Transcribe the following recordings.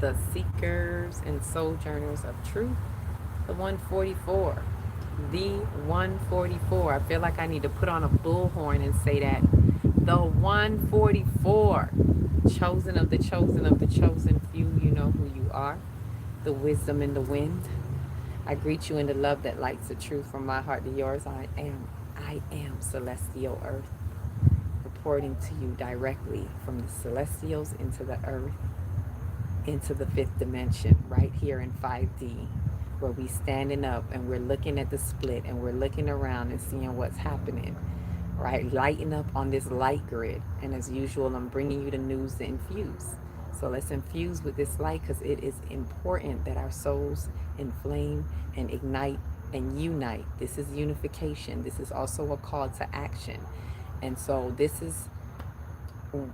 the seekers and sojourners of truth, the 144. The 144. I feel like I need to put on a bullhorn and say that. The 144. Chosen of the chosen of the chosen few, you know who you are. The wisdom in the wind. I greet you in the love that lights the truth from my heart to yours. I am celestial earth, reporting to you directly from the celestials into the earth, into the fifth dimension, right here in 5D, where we standing up and we're looking at the split and we're looking around and seeing what's happening, right? Lighting up on this light grid. And as usual, I'm bringing you the news to infuse. So let's infuse with this light because it is important that our souls inflame and ignite and unite. This is unification. This is also a call to action. And so this is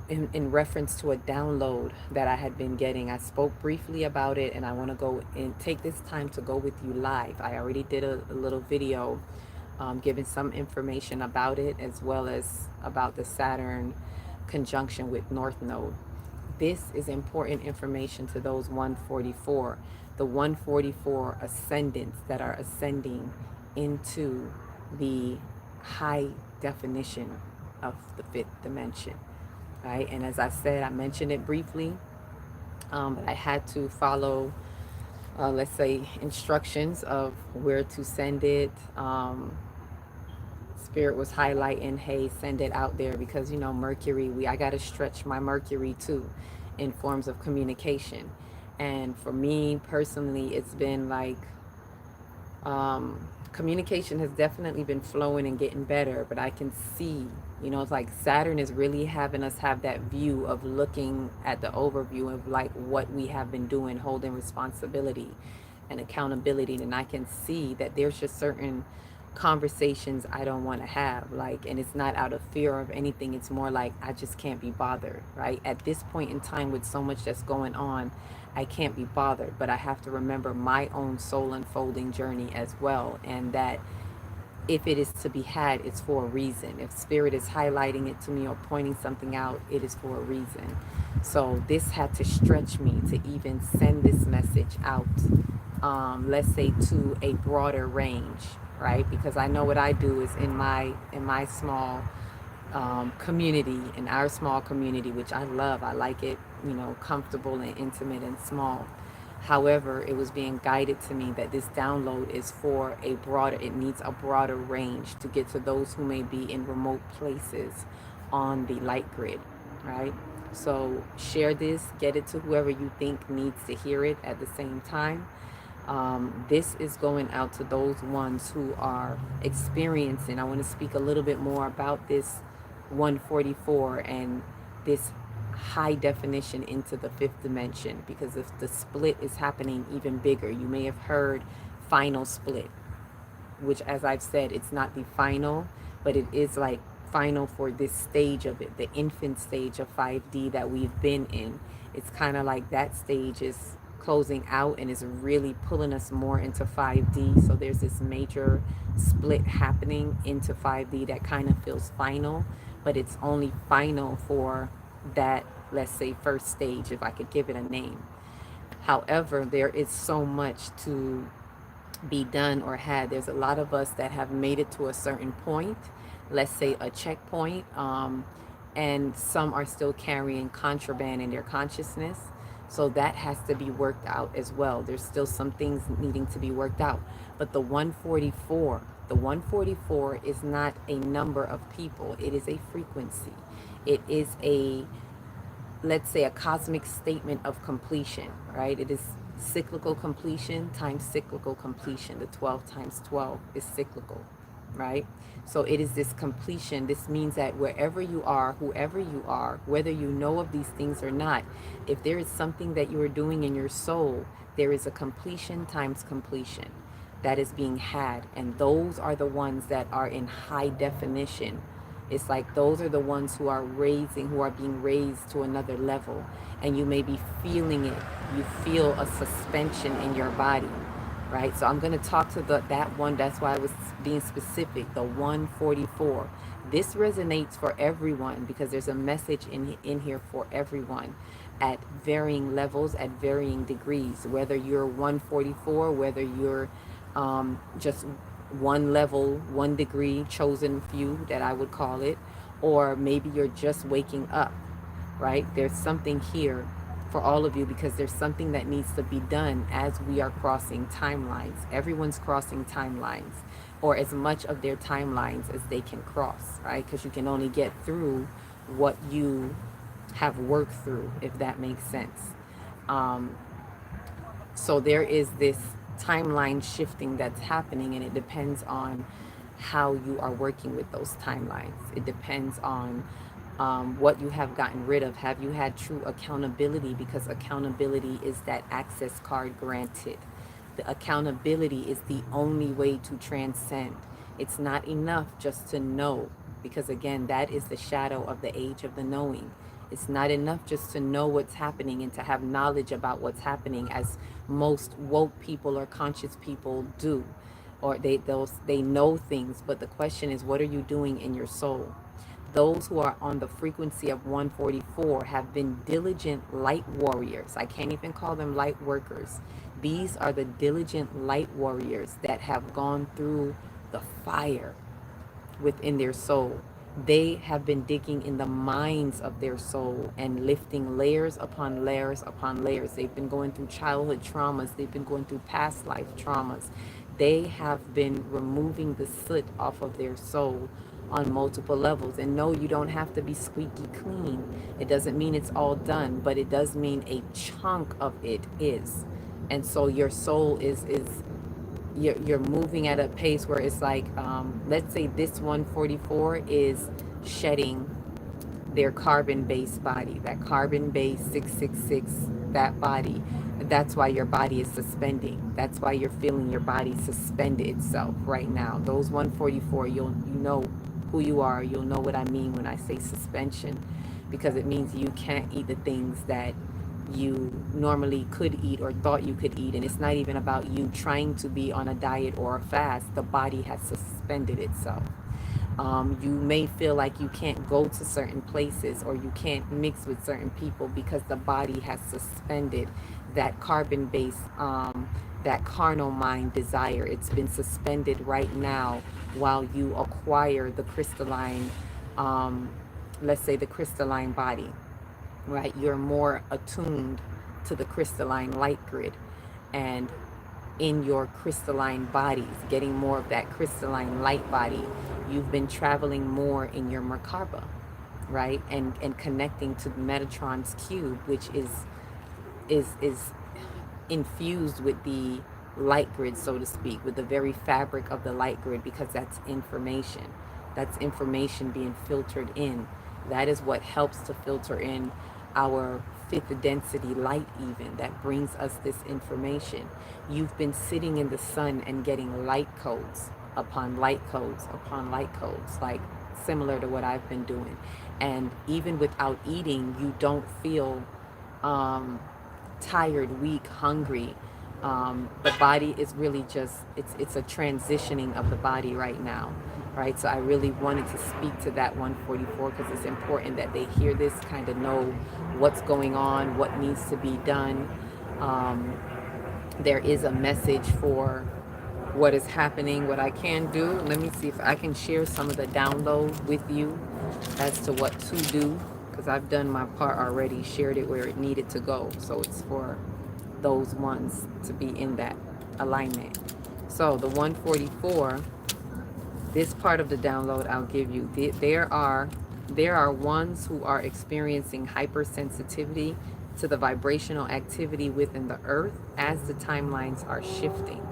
in reference to a download that I had been getting. I spoke briefly about it and I want to go and take this time to go with you live. I already did a little video giving some information about it as well as about the Saturn conjunction with North Node. This is important information to those 144, the 144 ascendants that are ascending into the high definition of the fifth dimension, right? And as I said, I mentioned it briefly, but I had to follow, let's say, instructions of where to send it. Spirit was highlighting, hey, send it out there because, you know, Mercury, I got to stretch my Mercury too in forms of communication. And for me personally, it's been like, communication has definitely been flowing and getting better, but I can see, you know, it's like Saturn is really having us have that view of looking at the overview of like what we have been doing, holding responsibility and accountability. And I can see that there's just certain conversations I don't want to have, like, and it's not out of fear of anything. It's more like I just can't be bothered, right? At this point in time, with so much that's going on, I can't be bothered, but I have to remember my own soul unfolding journey as well, and that if it is to be had, it's for a reason. If spirit is highlighting it to me or pointing something out, it is for a reason. So this had to stretch me to even send this message out, let's say to a broader range, right? Because I know what I do is in my small community, in our small community, which I love. I like it, you know, comfortable and intimate and small. However, it was being guided to me that this download is for a broader, it needs a broader range to get to those who may be in remote places on the light grid, right? So share this, get it to whoever you think needs to hear it at the same time. This is going out to those ones who are experiencing. I want to speak a little bit more about this 144 and this high definition into the fifth dimension, because if the split is happening even bigger, you may have heard final split, which, as I've said, it's not the final, but it is like final for this stage of it, the infant stage of 5D that we've been in. It's kind of like that stage is closing out and is really pulling us more into 5D. So there's this major split happening into 5D that kind of feels final, but it's only final for that, let's say, first stage, if I could give it a name. However, there is so much to be done or had. There's a lot of us that have made it to a certain point, let's say a checkpoint, and some are still carrying contraband in their consciousness. So that has to be worked out as well. There's still some things needing to be worked out. But the 144 is not a number of people. It is a frequency. It is a, let's say, a cosmic statement of completion, right? It is cyclical completion times cyclical completion. The 12 times 12 is cyclical, right? So it is this completion. This means that wherever you are, whoever you are, whether you know of these things or not, if there is something that you are doing in your soul, there is a completion times completion that is being had. And those are the ones that are in high definition. It's like those are the ones who are being raised to another level. And you may be feeling it. You feel a suspension in your body, right? So I'm going to talk to that one. That's why I was being specific, the 144. This resonates for everyone because there's a message in here for everyone. at varying levels, at varying degrees, whether you're 144, whether you're just one level, 1 degree, chosen few that I would call it, or maybe you're just waking up, right? There's something here for all of you because there's something that needs to be done as we are crossing timelines. Everyone's crossing timelines, or as much of their timelines as they can cross, right? Because you can only get through what you have worked through, if that makes sense. Um, so there is this timeline shifting that's happening, and it depends on how you are working with those timelines. It depends on what you have gotten rid of. Have you had true accountability? Because accountability is that access card granted. The accountability is the only way to transcend. It's not enough just to know, because again, that is the shadow of the age of the knowing. It's not enough just to know what's happening and to have knowledge about what's happening, as most woke people or conscious people do, or they know things. But the question is, what are you doing in your soul? Those who are on the frequency of 144 have been diligent light warriors. I can't even call them light workers. These are the diligent light warriors that have gone through the fire within their soul. They have been digging in the mines of their soul and lifting layers upon layers upon layers. They've been going through childhood traumas. They've been going through past life traumas. They have been removing the soot off of their soul on multiple levels. And no, you don't have to be squeaky clean. It doesn't mean it's all done, but it does mean a chunk of it is. And so your soul is you're moving at a pace where it's like, let's say this 144 is shedding their carbon-based body, that carbon-based 666, that body. That's why your body is suspending. That's why you're feeling your body suspend itself right now. Those 144, you know who you are. You'll know what I mean when I say suspension, because it means you can't eat the things that you normally could eat or thought you could eat. And it's not even about you trying to be on a diet or a fast. The body has suspended itself. You may feel like you can't go to certain places or you can't mix with certain people because the body has suspended that carbon-based, that carnal mind desire. It's been suspended right now while you acquire the crystalline, let's say the crystalline body, right? You're more attuned to the crystalline light grid, and in your crystalline bodies, getting more of that crystalline light body, you've been traveling more in your Merkaba, right? And connecting to Metatron's cube, which is infused with the light grid, so to speak, with the very fabric of the light grid, because that's information. That's information being filtered in. That is what helps to filter in our fifth density light, even, that brings us this information. You've been sitting in the sun and getting light codes upon light codes upon light codes, like similar to what I've been doing. And even without eating, you don't feel tired, weak, hungry. The body is really just, it's a transitioning of the body right now, right? So I really wanted to speak to that 144 because it's important that they hear this, kind of know what's going on, what needs to be done. There is a message for what is happening. What I can do, let me see if I can share some of the download with you as to what to do, because I've done my part already, shared it where it needed to go. So it's for those ones to be in that alignment. So the 144, this part of the download I'll give you, there are ones who are experiencing hypersensitivity to the vibrational activity within the earth as the timelines are shifting.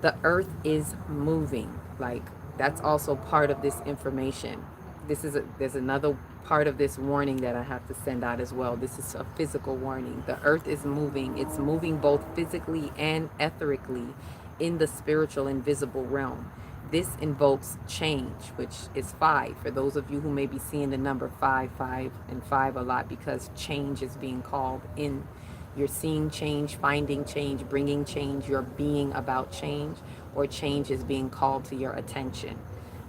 The earth is moving. Like, that's also part of this information. There's another part of this warning that I have to send out as well. This is a physical warning. The earth is moving. It's moving both physically and etherically in the spiritual invisible realm. This invokes change, which is 5. For those of you who may be seeing the number 5, 5, and 5 a lot, because change is being called in. You're seeing change, finding change, bringing change, you're being about change, or change is being called to your attention,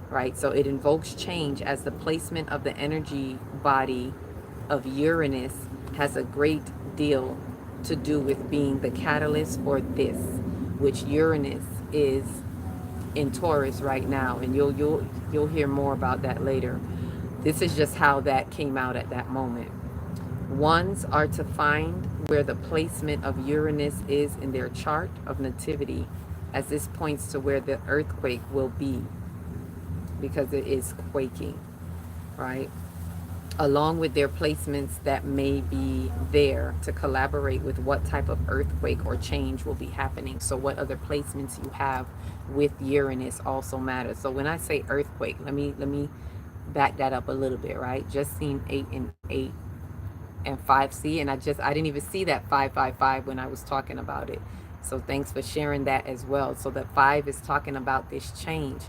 right? So it invokes change as the placement of the energy body of Uranus has a great deal to do with being the catalyst for this, which Uranus is in Taurus right now, and you'll hear more about that later. This is just how that came out at that moment. Ones are to find where the placement of Uranus is in their chart of nativity, as this points to where the earthquake will be, because it is quaking, right? Along with their placements that may be there to collaborate with what type of earthquake or change will be happening. So what other placements you have with Uranus also matters. So when I say earthquake, let me back that up a little bit, right? Just seen 8 and 5C, and I didn't even see that 555 when I was talking about it. So thanks for sharing that as well. So the 5 is talking about this change.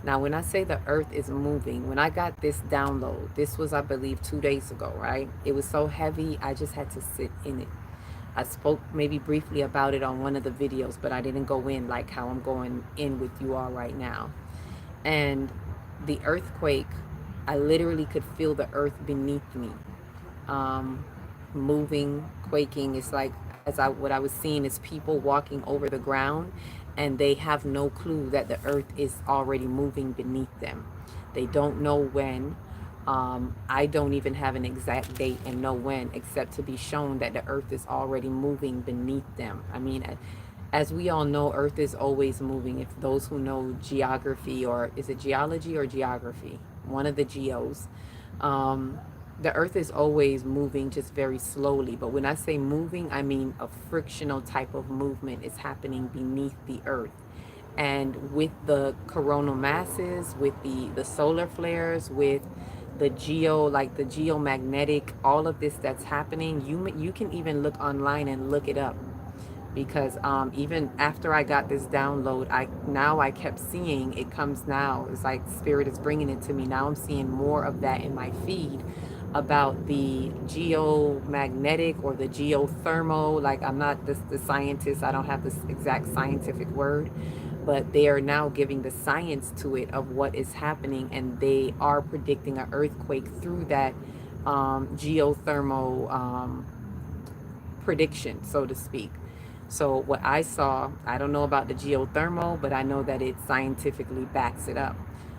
Now, when I say the earth is moving, when I got this download, this was, I believe, 2 days ago, right? It was so heavy, I just had to sit in it. I spoke maybe briefly about it on one of the videos, but I didn't go in like how I'm going in with you all right now. And the earthquake, I literally could feel the earth beneath me, moving, quaking. It's like, what I was seeing is people walking over the ground, and they have no clue that the earth is already moving beneath them. They don't know when. I don't even have an exact date and know when, except to be shown that the earth is already moving beneath them. I mean, as we all know, earth is always moving. If those who know geography, or is it geology or geography, one of the geos, um, the earth is always moving, just very slowly. But when I say moving, I mean a frictional type of movement is happening beneath the earth. And with the coronal masses, with the solar flares, with the like the geomagnetic, all of this that's happening, you can even look online and look it up. Because even after I got this download, I kept seeing it. Comes now, it's like spirit is bringing it to me now. I'm seeing more of that in my feed about the geomagnetic or the geothermal. Like, I'm not the scientist, I don't have this exact scientific word, but they are now giving the science to it of what is happening, and they are predicting an earthquake through that geothermal prediction, so to speak. So what I saw, I don't know about the geothermal, but I know that it scientifically backs it up.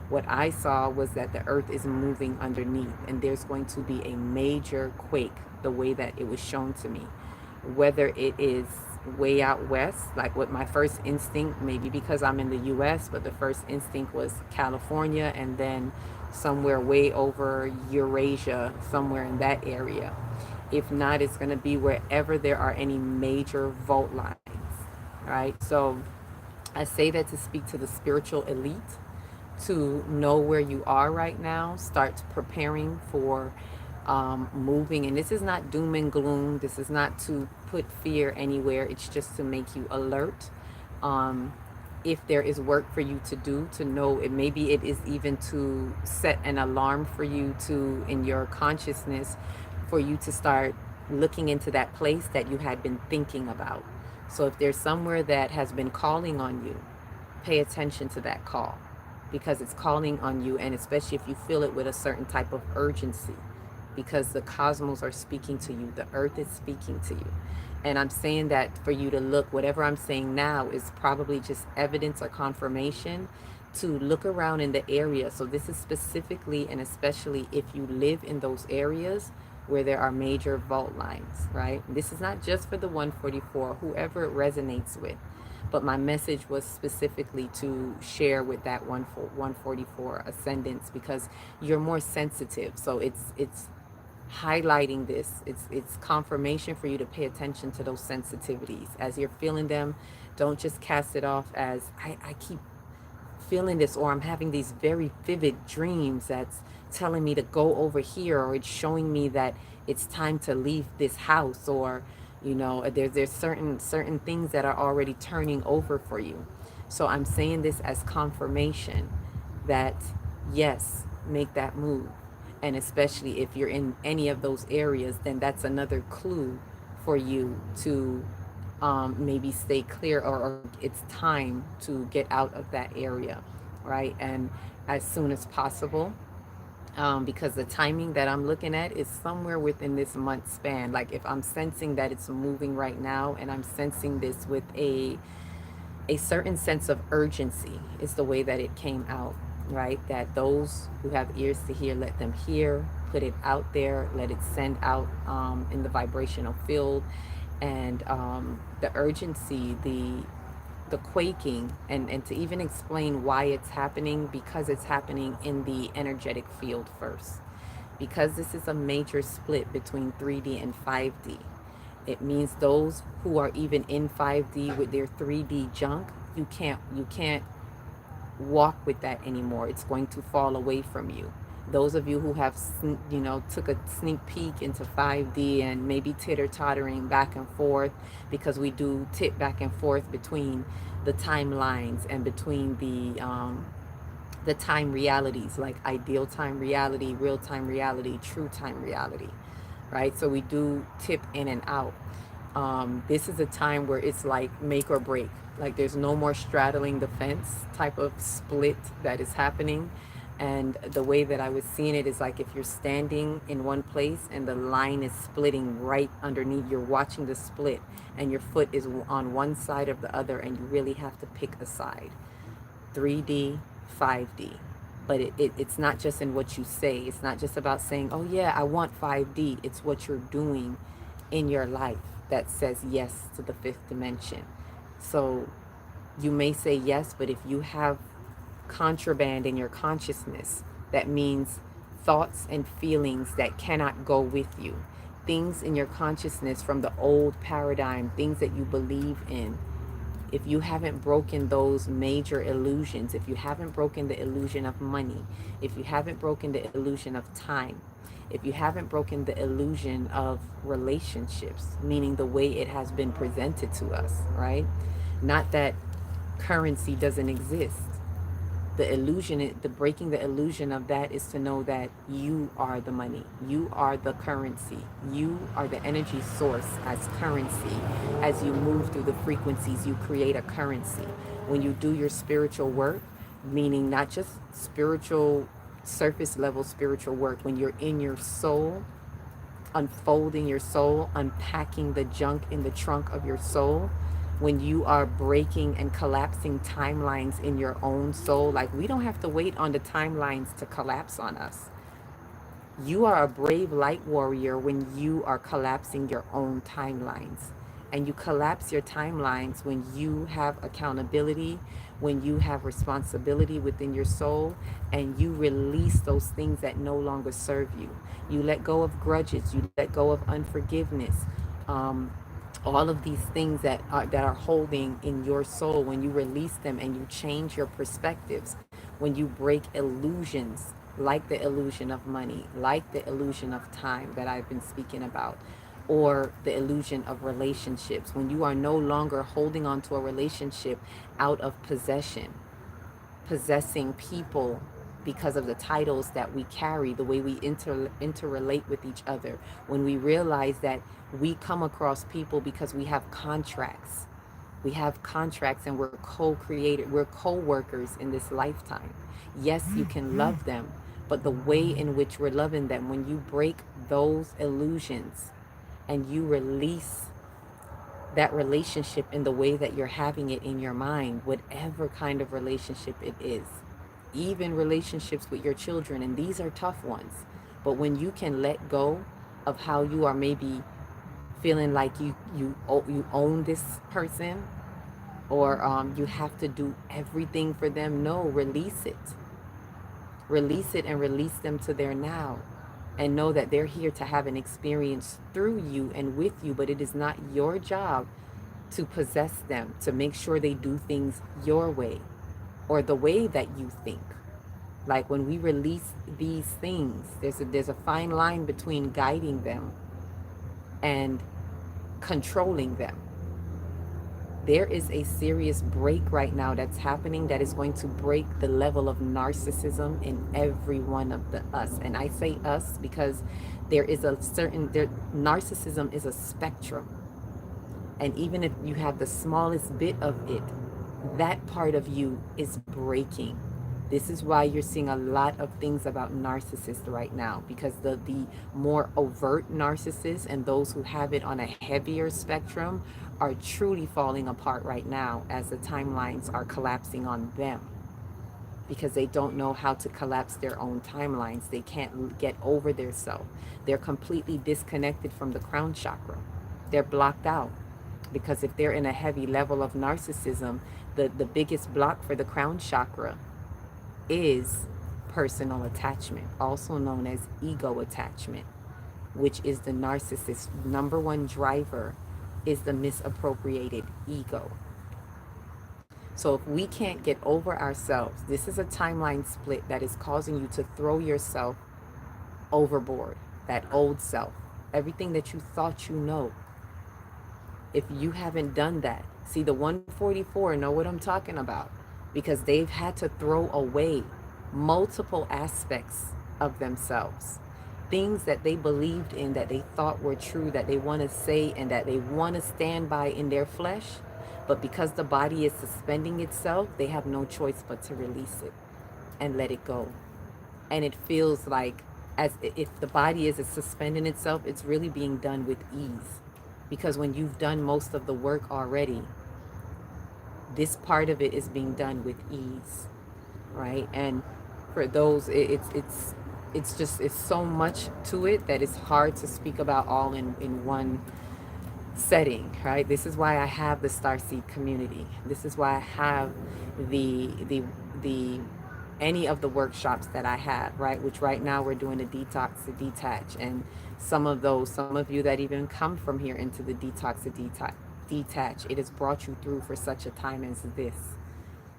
What I saw was that the earth is moving underneath, and there's going to be a major quake, the way that it was shown to me. Whether it is way out west, like what my first instinct, maybe because I'm in the US, but the first instinct was California, and then somewhere way over Eurasia, somewhere in that area. If not, it's going to be wherever there are any major fault lines, right? So I say that to speak to the spiritual elite, to know where you are right now, start preparing for moving. And this is not doom and gloom. This is not to put fear anywhere. It's just to make you alert. If there is work for you to do, to know it, maybe it is even to set an alarm for you to, in your consciousness, for you to start looking into that place that you had been thinking about. So if there's somewhere that has been calling on you, pay attention to that call, because it's calling on you, and especially if you feel it with a certain type of urgency, because the cosmos are speaking to you, the earth is speaking to you. And I'm saying that for you to look, whatever I'm saying now is probably just evidence or confirmation to look around in the area. So this is specifically and especially if you live in those areas where there are major fault lines, right? This is not just for the 144, whoever it resonates with. But my message was specifically to share with that 144 ascendants, because you're more sensitive. So it's highlighting this. It's confirmation for you to pay attention to those sensitivities. As you're feeling them, don't just cast it off as I keep feeling this, or I'm having these very vivid dreams that's telling me to go over here, or it's showing me that it's time to leave this house, or there's certain things that are already turning over for you. So I'm saying this as confirmation that yes, make that move. And especially if you're in any of those areas, then that's another clue for you to maybe stay clear, or it's time to get out of that area, right? And as soon as possible. because the timing that I'm looking at is somewhere within this month span. Like if I'm sensing that it's moving right now, and I'm sensing this with a certain sense of urgency, is the way that it came out, right? That those who have ears to hear, let them hear, put it out there, let it send out in the vibrational field. And the urgency, the quaking, and to even explain why it's happening, because it's happening in the energetic field first. Because this is a major split between 3D and 5D. It means those who are even in 5D with their 3D junk, you can't walk with that anymore. It's going to fall away from you. Those of you who have, took a sneak peek into 5D and maybe titter tottering back and forth, because we do tip back and forth between the timelines and between the time realities, like ideal time reality, real time reality, true time reality, right? So we do tip in and out. This is a time where it's like make or break. Like there's no more straddling the fence type of split that is happening. And the way that I was seeing it is like if you're standing in one place and the line is splitting right underneath, you're watching the split and your foot is on one side of the other, and you really have to pick a side. 3D, 5D. But it's not just in what you say. It's not just about saying, oh yeah, I want 5D. It's what you're doing in your life that says yes to the fifth dimension. So you may say yes, but if you have contraband in your consciousness, that means thoughts and feelings that cannot go with you, things in your consciousness from the old paradigm, things that you believe in. If you haven't broken those major illusions, if you haven't broken the illusion of money, if you haven't broken the illusion of time, if you haven't broken the illusion of relationships, meaning the way it has been presented to us, right? Not that currency doesn't exist. The illusion, the breaking the illusion of that is to know that you are the money, you are the currency, you are the energy source as currency. As you move through the frequencies, you create a currency. When you do your spiritual work, meaning not just spiritual, surface level spiritual work, when you're in your soul, unfolding your soul, unpacking the junk in the trunk of your soul, when you are breaking and collapsing timelines in your own soul, like we don't have to wait on the timelines to collapse on us. You are a brave light warrior when you are collapsing your own timelines. And you collapse your timelines when you have accountability, when you have responsibility within your soul, and you release those things that no longer serve you. You let go of grudges, you let go of unforgiveness. All of these things that are holding in your soul, when you release them and you change your perspectives, when you break illusions like the illusion of money, like the illusion of time that I've been speaking about, or the illusion of relationships, when you are no longer holding on to a relationship out of possession, possessing people because of the titles that we carry, the way we interrelate with each other, when we realize that we come across people because we have contracts. We have contracts and we're co-created, we're co-workers in this lifetime. Yes, you can love them, but the way in which we're loving them, when you break those illusions and you release that relationship in the way that you're having it in your mind, whatever kind of relationship it is, even relationships with your children, and these are tough ones, but when you can let go of how you are maybe feeling like you own this person, or you have to do everything for them. No, release it and release them to their now, and know that they're here to have an experience through you and with you, but it is not your job to possess them, to make sure they do things your way or the way that you think. Like when we release these things, there's a fine line between guiding them and controlling them. There is a serious break right now that's happening that is going to break the level of narcissism in every one of us. And I say us because there is a certain, narcissism is a spectrum. And even if you have the smallest bit of it, that part of you is breaking. This is why you're seeing a lot of things about narcissists right now, because the more overt narcissists and those who have it on a heavier spectrum are truly falling apart right now as the timelines are collapsing on them, because they don't know how to collapse their own timelines. They can't get over their self. They're completely disconnected from the crown chakra. They're blocked out, because if they're in a heavy level of narcissism, the biggest block for the crown chakra is personal attachment, also known as ego attachment, which is the narcissist's number one driver, is the misappropriated ego. So if we can't get over ourselves, this is a timeline split that is causing you to throw yourself overboard, that old self, everything that you thought you know. If you haven't done that, see, the 144 know what I'm talking about, because they've had to throw away multiple aspects of themselves, things that they believed in, that they thought were true, that they want to say and that they want to stand by in their flesh. But because the body is suspending itself, they have no choice but to release it and let it go. And it feels like, as if the body is suspending itself, it's really being done with ease. Because when you've done most of the work already, this part of it is being done with ease, right? And for those, it's so much to it that it's hard to speak about all in one setting, right? This is why I have the Starseed community. This is why I have the any of the workshops that I have, right? Which right now we're doing a detox to detach, and some of you that even come from here into the detox to detach, it has brought you through for such a time as this.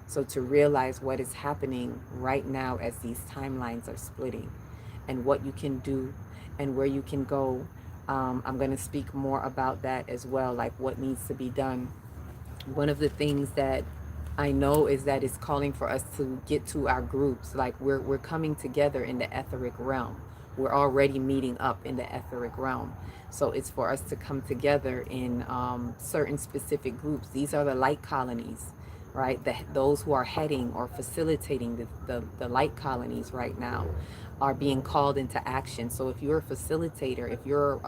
So to realize what is happening right now as these timelines are splitting, and what you can do and where you can go. I'm going to speak more about that as well, like what needs to be done. One of the things that I know is that it's calling for us to get to our groups. Like we're coming together in the etheric realm. We're already meeting up in the etheric realm. So it's for us to come together in certain specific groups. These are the light colonies, right? Those who are heading or facilitating the light colonies right now are being called into action. So if you're a facilitator, if you're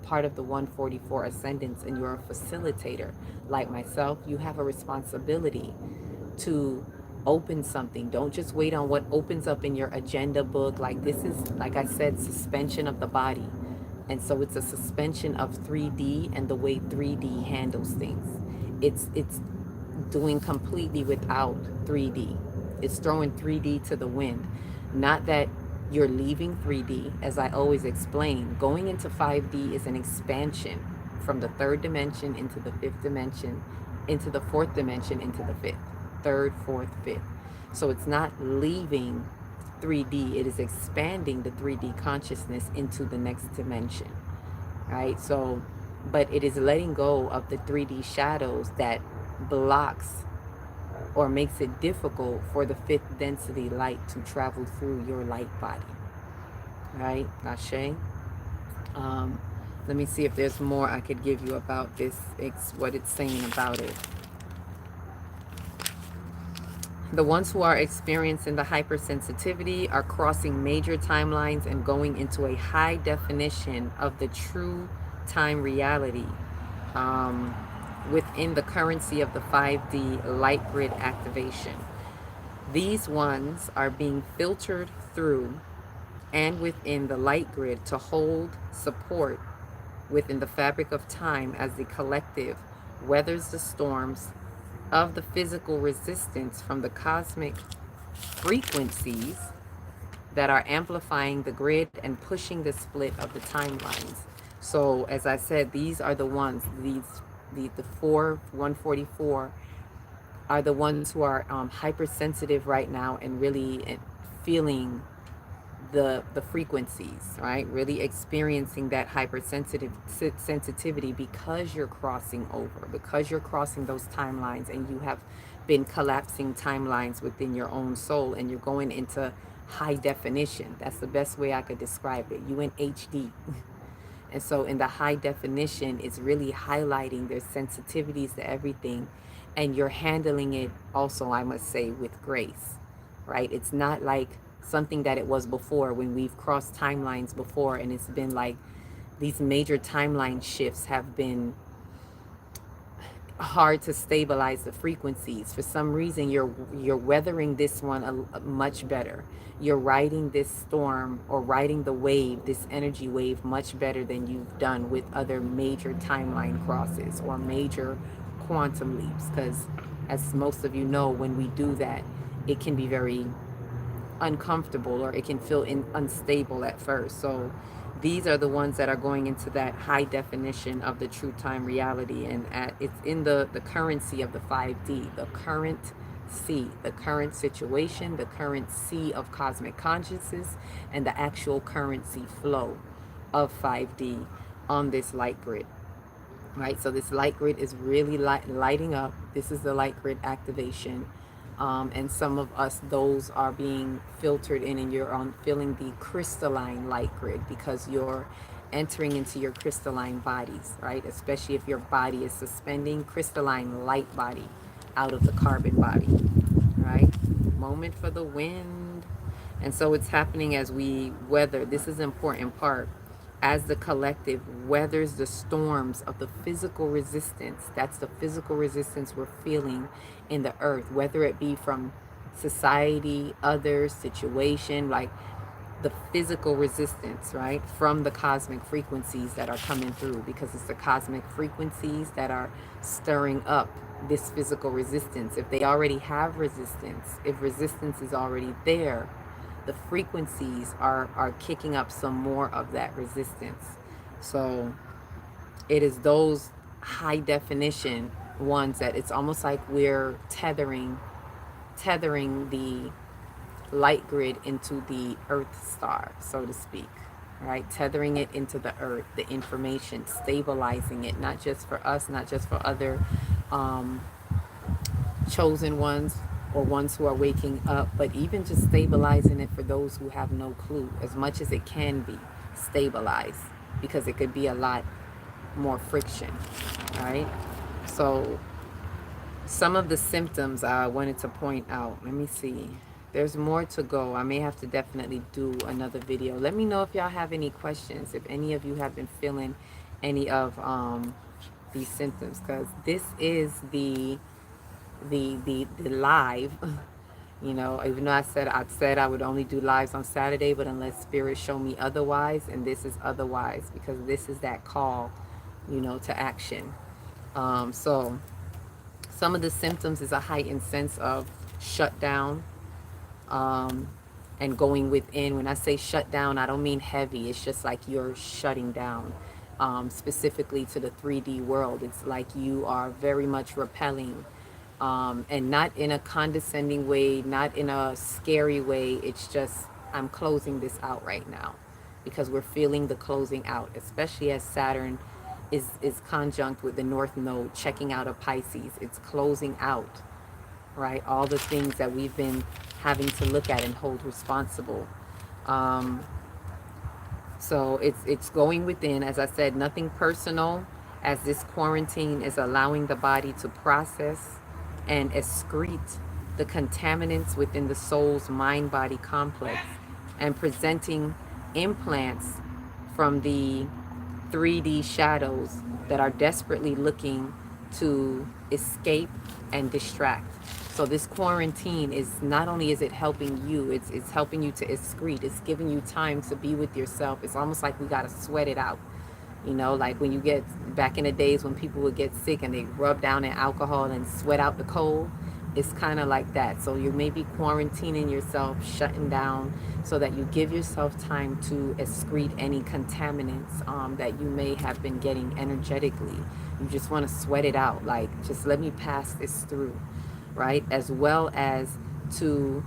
part of the 144 Ascendants and you're a facilitator like myself, you have a responsibility to open something. Don't just wait on what opens up in your agenda book. Like this is, like I said, suspension of the body. And so it's a suspension of 3D and the way 3D handles things. It's doing completely without 3D. It's throwing 3D to the wind. Not that you're leaving 3D, as I always explain. Going into 5D is an expansion from the third dimension into the fifth dimension, into the fourth dimension, into the fifth, third, fourth, fifth. So it's not leaving 3D, it is expanding the 3D consciousness into the next dimension, right? So, but it is letting go of the 3D shadows that blocks or makes it difficult for the fifth density light to travel through your light body, right? Ashe. Let me see if there's more I could give you about this. It's what it's saying about it. The ones who are experiencing the hypersensitivity are crossing major timelines and going into a high definition of the true time reality within the currency of the 5D light grid activation. These ones are being filtered through and within the light grid to hold support within the fabric of time as the collective weathers the storms of the physical resistance from the cosmic frequencies that are amplifying the grid and pushing the split of the timelines. So as I said, these are the ones, the 144 are the ones who are hypersensitive right now and really feeling the frequencies, right? Really experiencing that sensitivity because you're crossing over, because you're crossing those timelines, and you have been collapsing timelines within your own soul, and you're going into high definition. That's the best way I could describe it. You in HD. And so in the high definition, it's really highlighting their sensitivities to everything, and you're handling it also, I must say, with grace, right? It's not like something that it was before, when we've crossed timelines before, and it's been like these major timeline shifts have been hard to stabilize the frequencies. For some reason, you're weathering this one a much better. You're riding this storm, or riding the wave, this energy wave, much better than you've done with other major timeline crosses or major quantum leaps. Because as most of you know, when we do that, it can be very uncomfortable, or it can feel unstable at first. So these are the ones that are going into that high definition of the true time reality, and it's in the currency of the 5D, the current C, the current situation, the current C of cosmic consciousness, and the actual currency flow of 5D on this light grid. Right, so this light grid is really lighting up. This is the light grid activation. And some of us, those are being filtered in, and you're on feeling the crystalline light grid, because you're entering into your crystalline bodies, right? Especially if your body is suspending crystalline light body out of the carbon body, right? Moment for the wind. And so it's happening as we weather. This is an important part. As the collective weathers the storms of the physical resistance, that's the physical resistance we're feeling in the earth, whether it be from society, others, situation, like the physical resistance, right, from the cosmic frequencies that are coming through, because it's the cosmic frequencies that are stirring up this physical resistance. If they already have resistance, if resistance is already there, the frequencies are kicking up some more of that resistance. So it is those high definition ones that it's almost like we're tethering the light grid into the earth star, so to speak, right? Tethering it into the earth, the information, stabilizing it, not just for us, not just for other chosen ones or ones who are waking up, but even just stabilizing it for those who have no clue, as much as it can be stabilized, because it could be a lot more friction, right? So some of the symptoms I wanted to point out, let me see, there's more to go. I may have to definitely do another video. Let me know if y'all have any questions, if any of you have been feeling any of these symptoms, because this is the live. You know, even though I said I would only do lives on Saturday, but unless spirit show me otherwise, and this is otherwise, because this is that call, you know, to action. So some of the symptoms is a heightened sense of shutdown, and going within. When I say shut down, I don't mean heavy. It's just like you're shutting down, specifically to the 3D world. It's like you are very much repelling, and not in a condescending way, not in a scary way. It's just, I'm closing this out right now, because we're feeling the closing out, especially as Saturn is conjunct with the North Node, checking out of Pisces. It's closing out, right? All the things that we've been having to look at and hold responsible. So it's going within, as I said, nothing personal, as this quarantine is allowing the body to process and excrete the contaminants within the soul's mind-body complex, and presenting implants from the 3D shadows that are desperately looking to escape and distract. So this quarantine is not only is it helping you, it's helping you to excrete. It's giving you time to be with yourself. It's almost like we got to sweat it out. You know, like when you get back in the days when people would get sick and they rub down in alcohol and sweat out the cold. It's kind of like that. So you may be quarantining yourself, shutting down, so that you give yourself time to excrete any contaminants that you may have been getting energetically. You just want to sweat it out, like, just let me pass this through, right? As well as to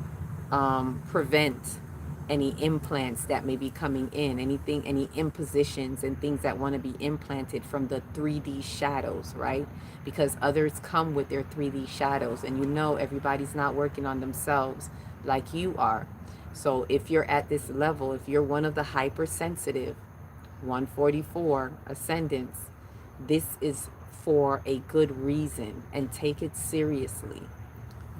prevent any implants that may be coming in, anything, any impositions and things that want to be implanted from the 3D shadows, right? Because others come with their 3D shadows, and you know everybody's not working on themselves like you are. So if you're at this level, if you're one of the hypersensitive 144 ascendants, this is for a good reason, and take it seriously.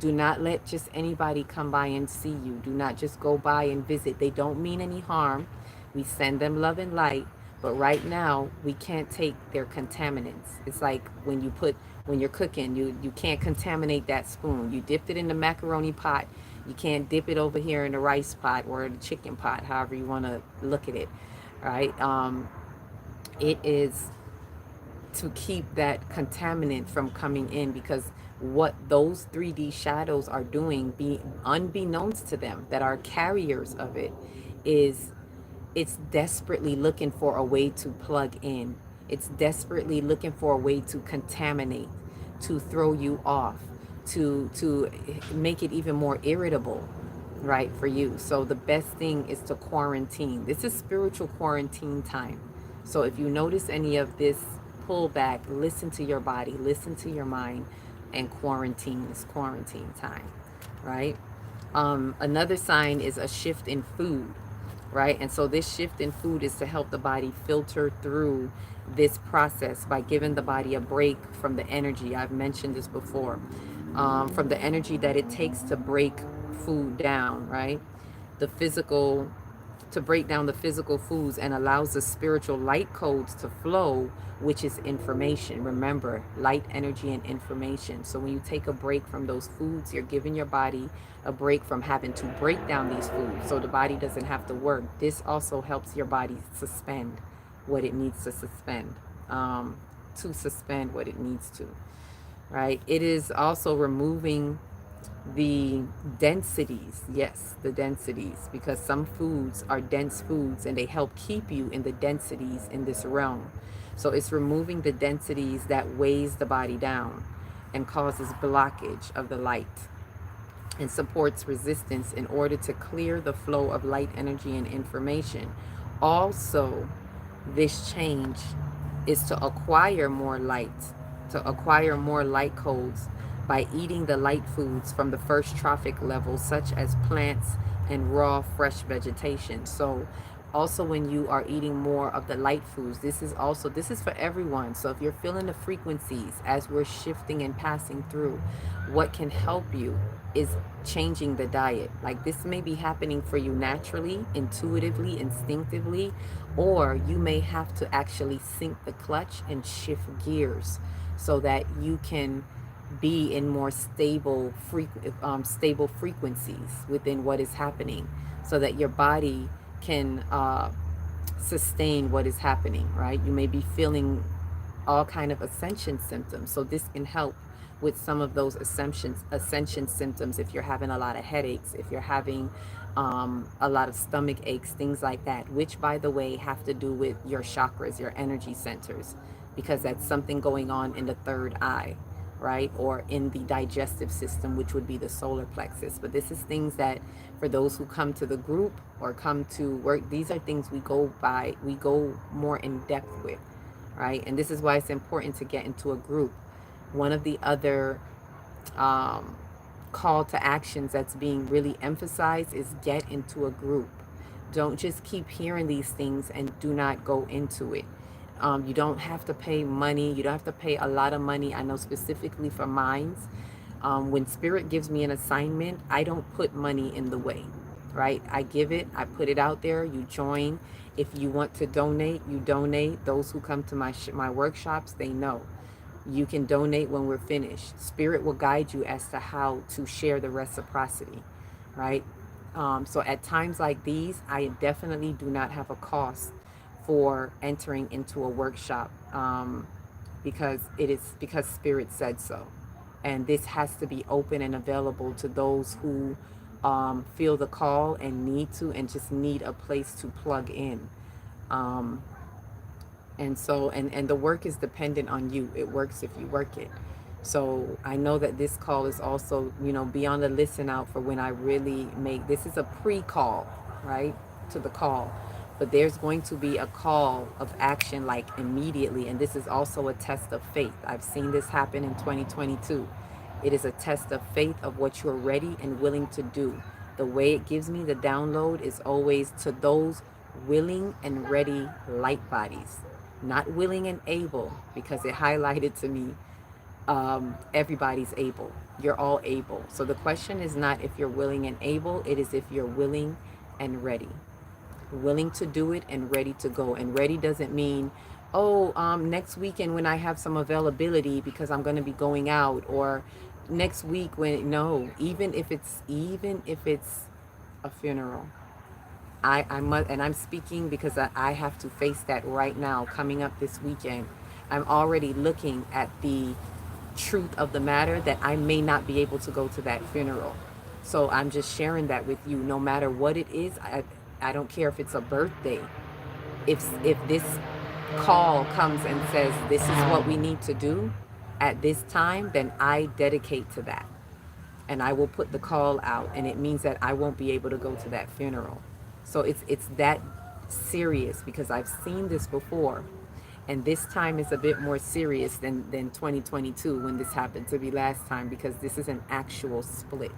Do not let just anybody come by and see you. Do not just go by and visit. They don't mean any harm. We send them love and light. But right now, we can't take their contaminants. It's like when you're cooking, you can't contaminate that spoon. You dipped it in the macaroni pot. You can't dip it over here in the rice pot or the chicken pot, however you want to look at it, right? It is to keep that contaminant from coming in, because what those 3D shadows are doing, be unbeknownst to them that are carriers of it, is it's desperately looking for a way to plug in. It's desperately looking for a way to contaminate, to throw you off, to make it even more irritable, right, for you. So the best thing is to quarantine. This is spiritual quarantine time. So if you notice any of this pullback, listen to your body, listen to your mind, and quarantine is quarantine time, right? Another sign is a shift in food, right? And so this shift in food is to help the body filter through this process by giving the body a break from the energy. I've mentioned this before, from the energy that it takes to break food down, right? The physical, to break down the physical foods, and allows the spiritual light codes to flow, which is information. Remember, light, energy, and information. So when you take a break from those foods, you're giving your body a break from having to break down these foods, so the body doesn't have to work. This also helps your body suspend what it needs to suspend what it needs to, right? It is also removing the densities. Yes, the densities, because some foods are dense foods and they help keep you in the densities in this realm. So it's removing the densities that weighs the body down and causes blockage of the light, and supports resistance in order to clear the flow of light, energy, and information. Also, this change is to acquire more light, to acquire more light codes by eating the light foods from the first trophic level, such as plants and raw, fresh vegetation. So also when you are eating more of the light foods, this is for everyone. So if you're feeling the frequencies as we're shifting and passing through, what can help you is changing the diet. Like, this may be happening for you naturally, intuitively, instinctively, or you may have to actually sink the clutch and shift gears so that you can be in more stable frequencies within what is happening, so that your body can sustain what is happening, right? You may be feeling all kind of ascension symptoms, so this can help with some of those ascension symptoms. If you're having a lot of headaches, if you're having a lot of stomach aches, things like that, which, by the way, have to do with your chakras, your energy centers, because that's something going on in the third eye, right? Or in the digestive system, which would be the solar plexus. But this is things that, for those who come to the group or come to work, these are things we go more in depth with, right? And this is why it's important to get into a group. One of the other call to actions that's being really emphasized is get into a group. Don't just keep hearing these things and do not go into it. You don't have to pay money. You don't have to pay a lot of money. I know specifically for mines, when Spirit gives me an assignment, I don't put money in the way, right? I give it, I put it out there, you join. If you want to donate, you donate. Those who come to my workshops, they know. You can donate when we're finished. Spirit will guide you as to how to share the reciprocity, right? So at times like these, I definitely do not have a cost for entering into a workshop, because Spirit said so. And this has to be open and available to those who feel the call and need to, and just need a place to plug in. And so, and the work is dependent on you. It works if you work it. So I know that this call is also, be on the listen out for when I really this is a pre-call, right, to the call. But there's going to be a call of action, like, immediately. And this is also a test of faith. I've seen this happen in 2022. It is a test of faith of what you're ready and willing to do. The way it gives me the download is always to those willing and ready light bodies. Not willing and able, because it highlighted to me Everybody's able. You're all able. So the question is not if you're willing and able, it is if you're willing and ready. Willing to do it and ready to go. And ready doesn't mean, oh, next weekend when I have some availability because I'm going to be going out, or next week when, no, even if it's a funeral. I must, and I'm speaking because I have to face that right now coming up this weekend. I'm already looking at the truth of the matter that I may not be able to go to that funeral. So I'm just sharing that with you. No matter what it is, I don't care if it's a birthday. If this call comes and says this is what we need to do at this time, then I dedicate to that. And I will put the call out, and it means that I won't be able to go to that funeral. So it's that serious because I've seen this before, and this time is a bit more serious than 2022 when this happened to be last time, because this is an actual split.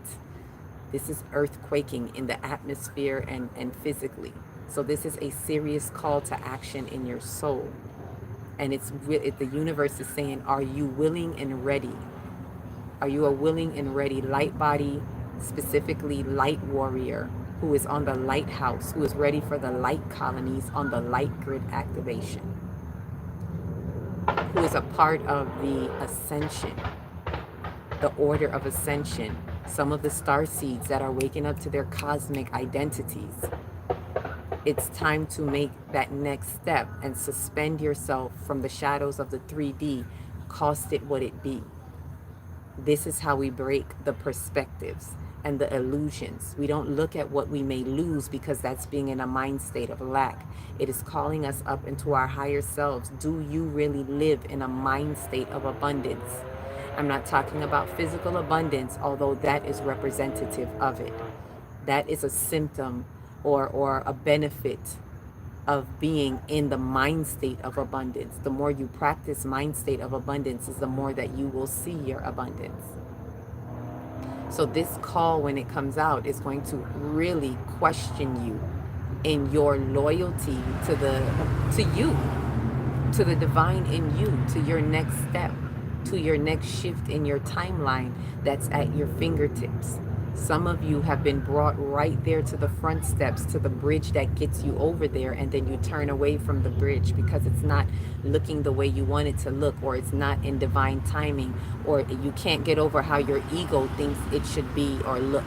This is earthquaking in the atmosphere and physically. So this is a serious call to action in your soul. And the universe is saying, are you willing and ready? Are you a willing and ready light body, specifically light warrior, who is on the lighthouse, who is ready for the light colonies on the light grid activation, who is a part of the ascension, the order of ascension, some of the star seeds that are waking up to their cosmic identities? It's time to make that next step and suspend yourself from the shadows of the 3D, cost it what it be. This is how we break the perspectives and the illusions. We don't look at what we may lose because that's being in a mind state of lack. It is calling us up into our higher selves. Do you really live in a mind state of abundance? I'm not talking about physical abundance, although that is representative of it. That is a symptom or a benefit of being in the mind state of abundance. The more you practice mind state of abundance is the more that you will see your abundance. So this call, when it comes out, is going to really question you in your loyalty to you, to the divine in you, to your next step, to your next shift in your timeline that's at your fingertips. Some of you have been brought right there to the front steps, to the bridge that gets you over there, and then you turn away from the bridge because it's not looking the way you want it to look, or it's not in divine timing, or you can't get over how your ego thinks it should be or look.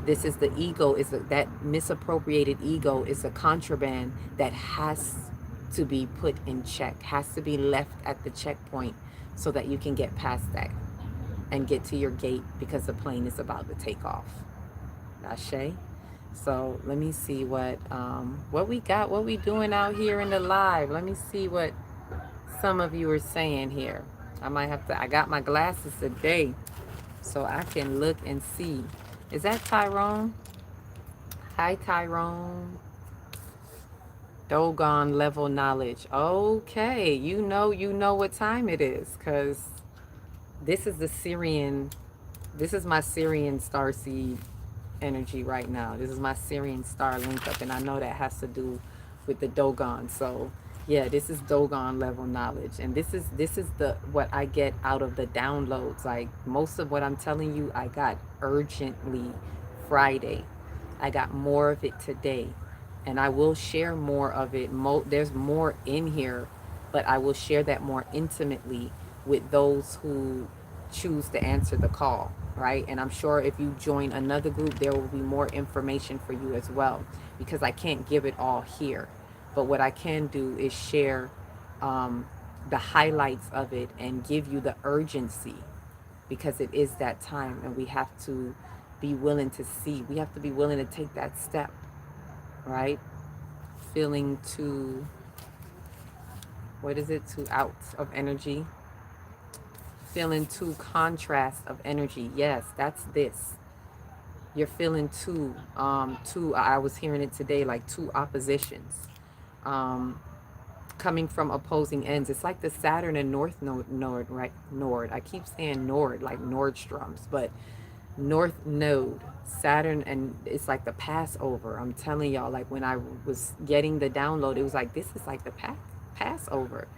This is the ego, that misappropriated ego is a contraband that has to be put in check, has to be left at the checkpoint so that you can get past that and get to your gate, because the plane is about to take off. Ashe. So let me see what we got, what we doing out here in the live. Let me see what some of you are saying here. I got my glasses today so I can look and see. Is that Tyrone? Hi, Tyrone. Dogon level knowledge. Okay, you know what time it is, because this is my Syrian starseed energy right now. This is my Syrian star link up, and I know that has to do with the Dogon. So yeah, this is Dogon level knowledge, and this is the what I get out of the downloads. Like most of what I'm telling you, I got urgently Friday. I got more of it today, and I will share more of it. There's more in here, but I will share that more intimately with those who choose to answer the call, right? And I'm sure if you join another group, there will be more information for you as well, because I can't give it all here. But what I can do is share the highlights of it and give you the urgency, because it is that time, and we have to be willing to see. We have to be willing to take that step, right? Feeling too, too out of energy. Feeling too contrast of energy. Yes, that's this. You're feeling I was hearing it today, like two oppositions coming from opposing ends. It's like the Saturn and North node, right? Nord. I keep saying Nord, like Nordstrom's, but North node, Saturn, and it's like the Passover. I'm telling y'all, like when I was getting the download, it was like, this is like the Passover.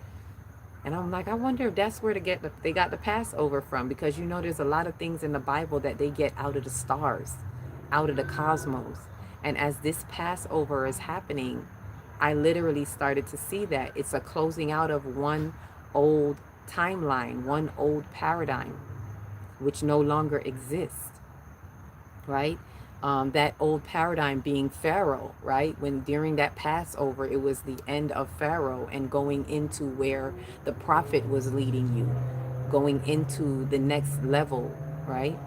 And I'm like, I wonder if that's where they got the Passover from, because you know there's a lot of things in the Bible that they get out of the stars, out of the cosmos. And as this Passover is happening, I literally started to see that it's a closing out of one old timeline, one old paradigm, which no longer exists, right? That old paradigm being Pharaoh, right? When during that Passover, it was the end of Pharaoh and going into where the prophet was leading you, going into the next level, right?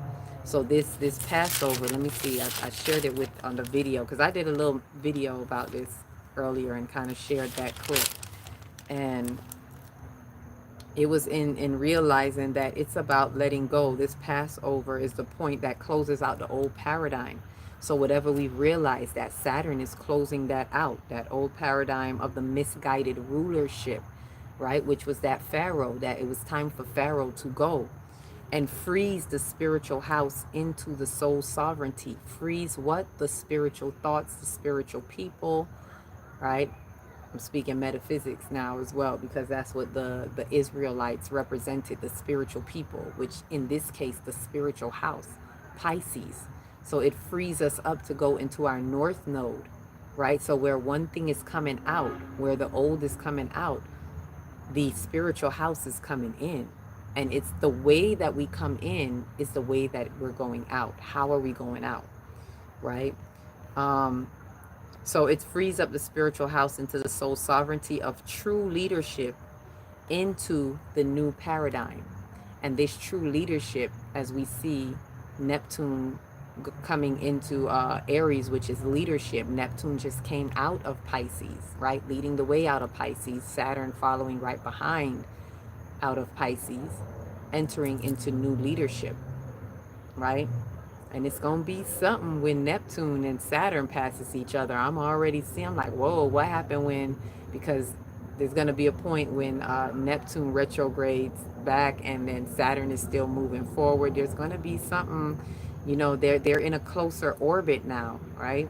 So this Passover, let me see, I shared it with on the video, because I did a little video about this earlier and kind of shared that clip. And it was in realizing that it's about letting go. This Passover is the point that closes out the old paradigm. So whatever we've realized, that Saturn is closing that out, that old paradigm of the misguided rulership, right? Which was that Pharaoh, that it was time for Pharaoh to go and freeze the spiritual house into the soul sovereignty. Freeze what? The spiritual thoughts, the spiritual people, right? I'm speaking metaphysics now as well, because that's what the Israelites represented, the spiritual people, which in this case, the spiritual house, Pisces. So it frees us up to go into our north node, right? So where one thing is coming out, where the old is coming out, the spiritual house is coming in. And it's the way that we come in is the way that we're going out. How are we going out, right? So it frees up the spiritual house into the soul sovereignty of true leadership into the new paradigm. And this true leadership, as we see Neptune coming into Aries, which is leadership. Neptune just came out of Pisces, right? Leading the way out of Pisces. Saturn following right behind out of Pisces, entering into new leadership, right? And it's going to be something when Neptune and Saturn passes each other. I'm already seeing, I'm like, whoa, what happened when, because there's going to be a point when Neptune retrogrades back and then Saturn is still moving forward. There's going to be something, you know, they're in a closer orbit now, right?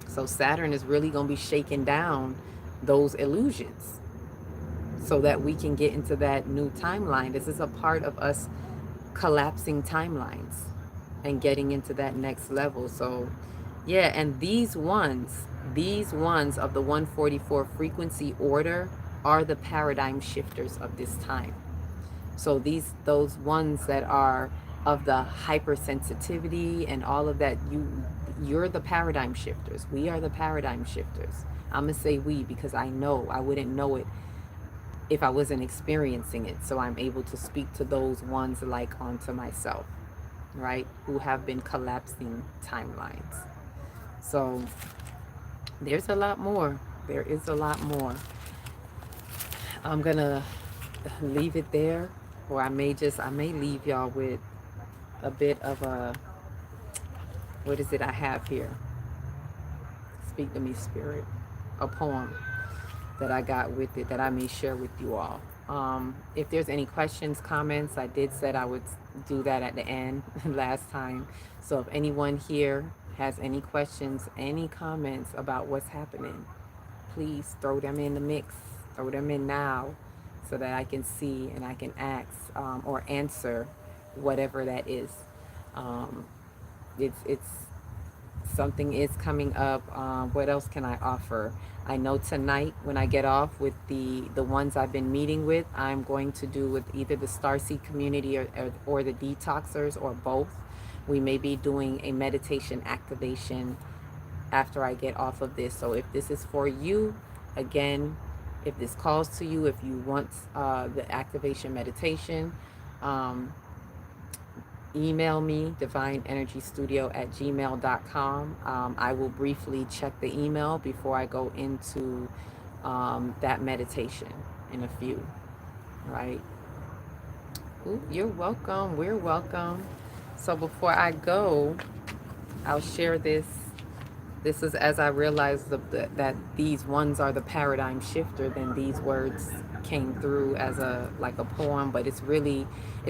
So Saturn is really going to be shaking down those illusions so that we can get into that new timeline. This is a part of us collapsing timelines and getting into that next level. So yeah, and these ones of the 144 frequency order are the paradigm shifters of this time. So those ones that are of the hypersensitivity and all of that, you're the paradigm shifters. We are the paradigm shifters. I'm gonna say we because I know I wouldn't know it if I wasn't experiencing it. So I'm able to speak to those ones like onto myself, right? Who have been collapsing timelines. So there's a lot more. There is a lot more. I'm gonna leave it there, or I may leave y'all with a bit of a, what is it I have here? Speak to me, Spirit. A poem that I got with it that I may share with you all. If there's any questions, comments, I did said I would do that at the end last time. So if anyone here has any questions, any comments about what's happening, please throw them in the mix. Throw them in now so that I can see and I can ask or answer whatever that is. It's something is coming up. What else can I offer? I know tonight when I get off with the ones I've been meeting with, I'm going to do with either the Starseed community or the detoxers or both. We may be doing a meditation activation after I get off of this. So if this is for you, again, if this calls to you, if you want the activation meditation, email me, divineenergystudio@gmail.com. I will briefly check the email before I go into that meditation in a few, right? Ooh, you're welcome. We're welcome. So before I go, I'll share this. This is as I realized that these ones are the paradigm shifter, then these words came through as a poem, but it's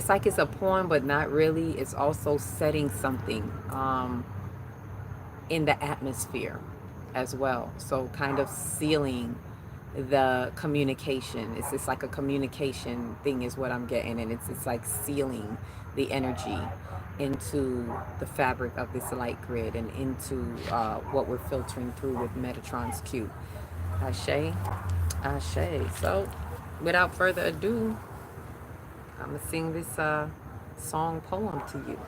like it's a poem, but not really. It's also setting something in the atmosphere as well. So kind of sealing the communication. It's just like a communication thing is what I'm getting, and it's like sealing the energy into the fabric of this light grid and into what we're filtering through with Metatron's Q. Ashe, Ashe. So, without further ado, I'm gonna sing this song poem to you.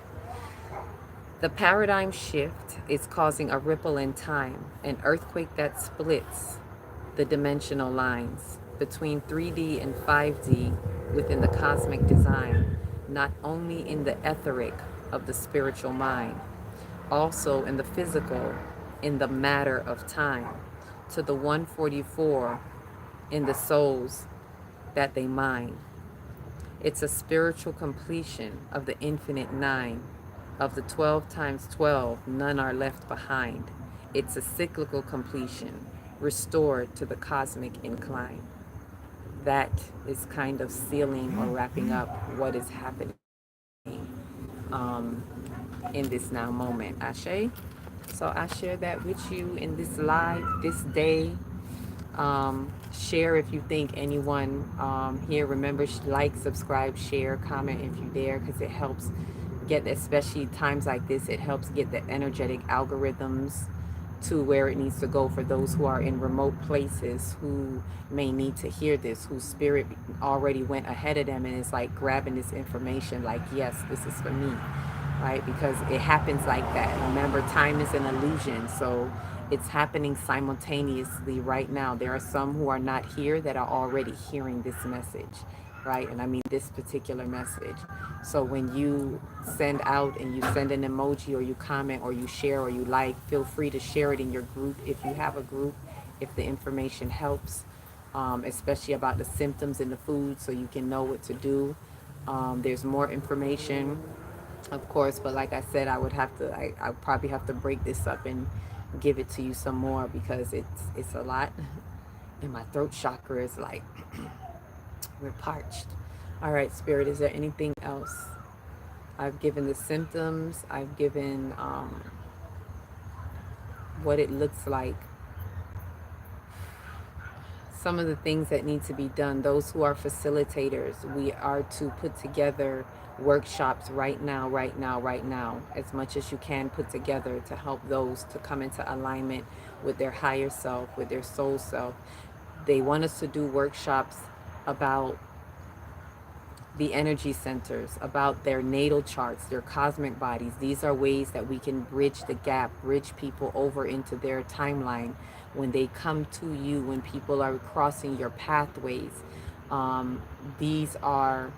The paradigm shift is causing a ripple in time, an earthquake that splits the dimensional lines between 3D and 5D within the cosmic design, not only in the etheric of the spiritual mind, also in the physical, in the matter of time, to the 144 in the souls that they mine. It's a spiritual completion of the infinite nine. Of the 12 times 12, none are left behind. It's a cyclical completion, restored to the cosmic incline. That is kind of sealing or wrapping up what is happening in this now moment. Ashe. So I share that with you in this live, this day. Share if you think anyone here. Remember, like, subscribe, share, comment if you dare, because it helps get, especially times like this, it helps get the energetic algorithms to where it needs to go for those who are in remote places who may need to hear this, whose spirit already went ahead of them and is like grabbing this information like, yes, this is for me, right? Because it happens like that. Remember, time is an illusion, so it's happening simultaneously right now. There are some who are not here that are already hearing this message, right? And I mean this particular message. So when you send out and you send an emoji or you comment or you share or you like, feel free to share it in your group if you have a group, if the information helps, especially about the symptoms in the food so you can know what to do. There's more information, of course, but like I said, I would have to, I probably have to break this up and give it to you some more because it's a lot. And my throat chakra is like, we're parched. All right, Spirit, is there anything else? I've given the symptoms. I've given what it looks like. Some of the things that need to be done. Those who are facilitators, we are to put together workshops right now, right now, right now, as much as you can put together to help those to come into alignment with their higher self, with their soul self. They want us to do workshops about the energy centers, about their natal charts, their cosmic bodies. These are ways that we can bridge the gap, bridge people over into their timeline when they come to you, when people are crossing your pathways. These are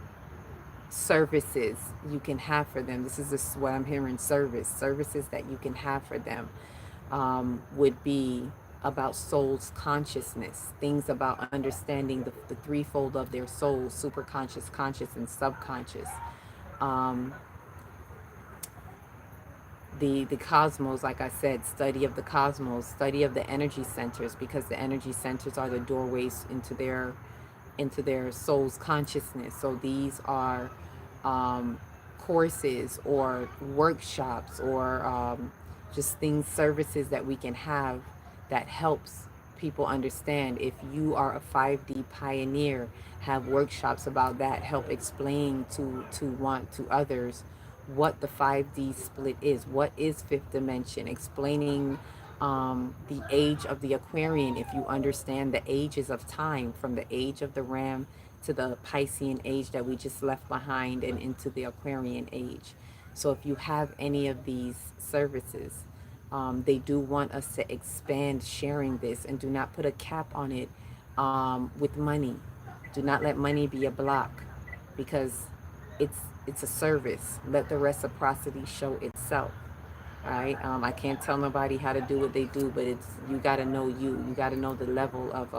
services you can have for them. This is just what I'm hearing, services that you can have for them would be about soul's consciousness, things about understanding the threefold of their soul: super conscious, conscious, and subconscious. Um, the cosmos, like I said, study of the cosmos, study of the energy centers, because the energy centers are the doorways into their soul's consciousness. So these are courses or workshops or just things, services that we can have that helps people understand. If you are a 5D pioneer, have workshops about that, help explain to others what the 5D split is, what is fifth dimension, explaining the age of the Aquarian. If you understand the ages of time, from the age of the Ram to the Piscean age that we just left behind and into the Aquarian age. So if you have any of these services, they do want us to expand sharing this, and do not put a cap on it with money. Do not let money be a block, because it's it's a service. Let the reciprocity show itself. Right? I can't tell nobody how to do what they do, but it's, you got to know you. You got to know the level of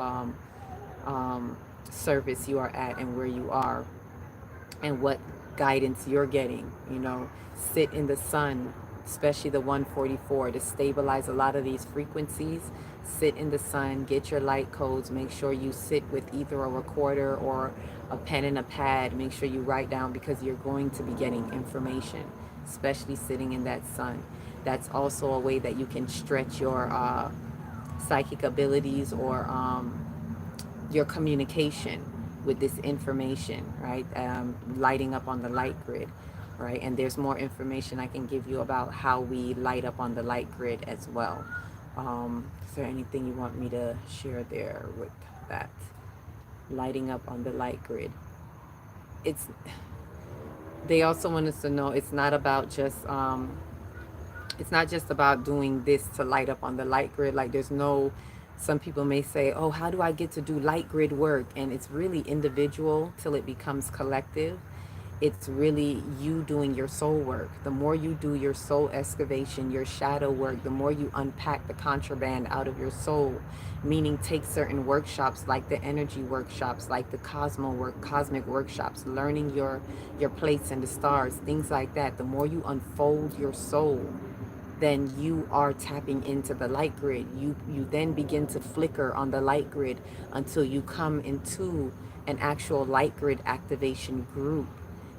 um, service you are at and where you are and what guidance you're getting. You know, sit in the sun, especially the 144, to stabilize a lot of these frequencies. Sit in the sun, get your light codes, make sure you sit with either a recorder or a pen and a pad. Make sure you write down, because you're going to be getting information, especially sitting in that sun. That's also a way that you can stretch your psychic abilities, or your communication with this information, right? Lighting up on the light grid, right? And there's more information I can give you about how we light up on the light grid as well. Is there anything you want me to share there with that? Lighting up on the light grid. It's, they also want us to know it's not just about doing this to light up on the light grid. Like there's no, some people may say, oh, how do I get to do light grid work? And it's really individual till it becomes collective. It's really you doing your soul work. The more you do your soul excavation, your shadow work, the more you unpack the contraband out of your soul. Meaning take certain workshops like the energy workshops, like the cosmic workshops, learning your place in the stars, things like that. The more you unfold your soul, then you are tapping into the light grid. You then begin to flicker on the light grid until you come into an actual light grid activation group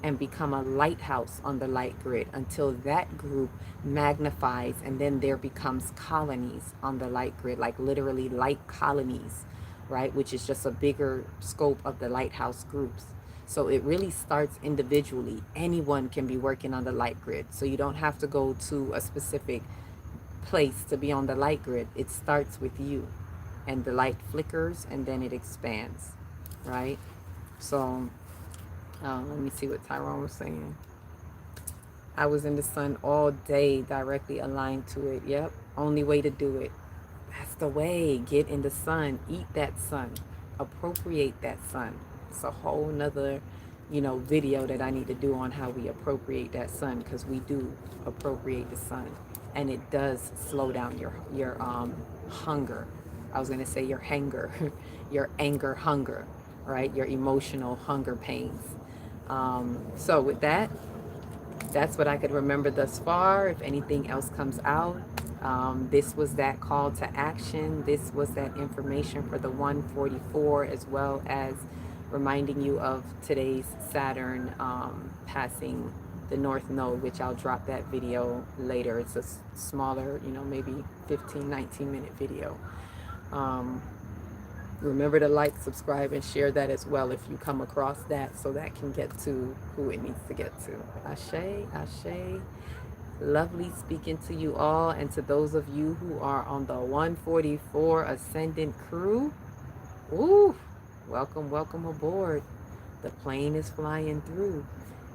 and become a lighthouse on the light grid until that group magnifies, and then there becomes colonies on the light grid, like literally light colonies, right? Which is just a bigger scope of the lighthouse groups. So it really starts individually. Anyone can be working on the light grid. So you don't have to go to a specific place to be on the light grid. It starts with you. And the light flickers and then it expands, right? So let me see what Tyrone was saying. I was in the sun all day, directly aligned to it. Yep, only way to do it. That's the way. Get in the sun, eat that sun, appropriate that sun. It's a whole nother, video that I need to do on how we appropriate that sun, because we do appropriate the sun, and it does slow down your hunger. I was gonna say your hanger, your anger hunger, right? Your emotional hunger pains. So with that, that's what I could remember thus far. If anything else comes out, this was that call to action. This was that information for the 144, as well as reminding you of today's Saturn passing the North Node, which I'll drop that video later. It's a smaller, maybe 15, 19-minute video. Remember to like, subscribe, and share that as well if you come across that, so that can get to who it needs to get to. Ashe, ashe. Lovely speaking to you all, and to those of you who are on the 144 Ascendant crew. Ooh, welcome, welcome aboard. The plane is flying through,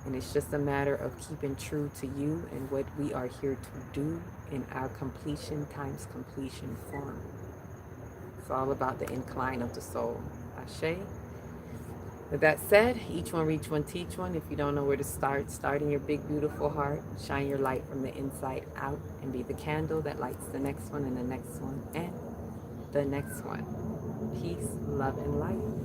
and it's just a matter of keeping true to you and what we are here to do in our completion times completion form. It's all about the incline of the soul. Ashe. With that said, each one reach one, teach one. If you don't know where to start in your big, beautiful heart. Shine your light from the inside out and be the candle that lights the next one and the next one and the next one. Peace, love, and light.